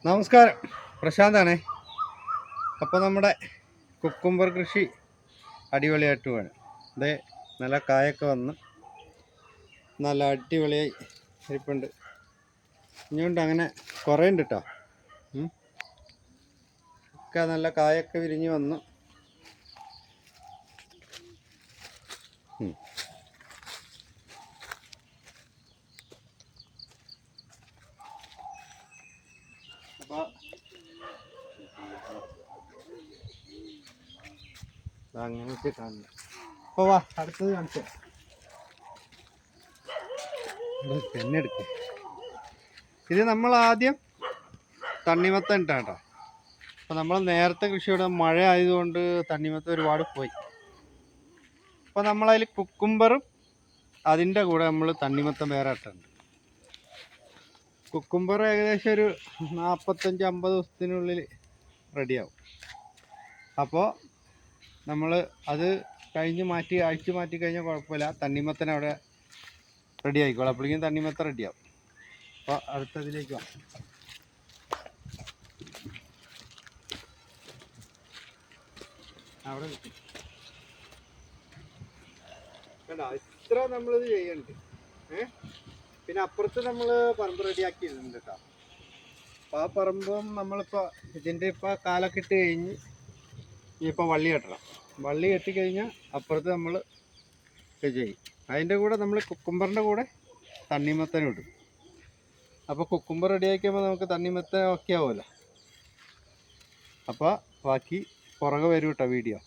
നമസ്കാരം, പ്രശാന്താണേ. അപ്പോൾ നമ്മുടെ കുക്കുംബർ കൃഷി അടിപൊളിയായിട്ട് വേണം. ഇത് നല്ല കായൊക്കെ വന്ന് നല്ല അടിപൊളിയായി ഇരിപ്പുണ്ട്. ഇനിയുണ്ട്, അങ്ങനെ കുറേ ഉണ്ട് കേട്ടോ. ഒക്കെ നല്ല കായൊക്കെ വിരിഞ്ഞ് വന്നു. അപ്പോൾ അങ്ങനെയൊക്കെ കാണുന്നു. അപ്പോൾ വാ, അടുത്തത് കാണിച്ചു തെന്നെടുക്ക. ഇത് നമ്മൾ ആദ്യം തണ്ണിമത്തൻ ഇട്ടാ കേട്ടോ. അപ്പോൾ നമ്മൾ നേരത്തെ കൃഷിയുടെ മഴ ആയതുകൊണ്ട് തണ്ണിമത്തൻ ഒരുപാട് പോയി. അപ്പോൾ നമ്മളതിൽ കുക്കുംബറും അതിൻ്റെ കൂടെ നമ്മൾ തണ്ണിമത്തൻ വേറെ ഇട്ടുണ്ട്. കുക്കുംബർ ഏകദേശം ഒരു 45-50 ദിവസത്തിനുള്ളിൽ റെഡിയാവും. അപ്പോൾ നമ്മൾ അത് അഴിച്ചു മാറ്റി കഴിഞ്ഞാൽ കുഴപ്പമില്ല, തണ്ണിമത്തൻ അവിടെ റെഡി ആയിക്കോളാം. അപ്പോഴേക്കും തണ്ണിമത്തൻ റെഡിയാവും. അപ്പോൾ അടുത്തതിലേക്ക് വാ. അവിടെ കണ്ടോ, ഇത്ര നമ്മളിത് ചെയ്യുന്നുണ്ട്. പിന്നെ അപ്പുറത്ത് നമ്മൾ പറമ്പ് റെഡിയാക്കിയിട്ടുണ്ട് കേട്ടോ. അപ്പോൾ ആ പറമ്പും നമ്മളിപ്പോൾ ഇതിൻ്റെ ഇപ്പോൾ കാലൊക്കെ ഇട്ട് കഴിഞ്ഞ് ഇപ്പോൾ വള്ളി കെട്ടണം. വള്ളി കെട്ടിക്കഴിഞ്ഞാൽ അപ്പുറത്ത് നമ്മൾ ചെയ്യും. അതിൻ്റെ കൂടെ നമ്മൾ കുക്കുംബറിൻ്റെ കൂടെ തണ്ണിമത്തനും ഇടും. അപ്പോൾ കുക്കുംബർ റെഡിയാക്കിയപ്പോൾ നമുക്ക് തണ്ണിമത്തൻ ഒക്കെ ആവുമല്ലോ. അപ്പോൾ ബാക്കി പുറകെ വരും കേട്ടോ വീഡിയോ.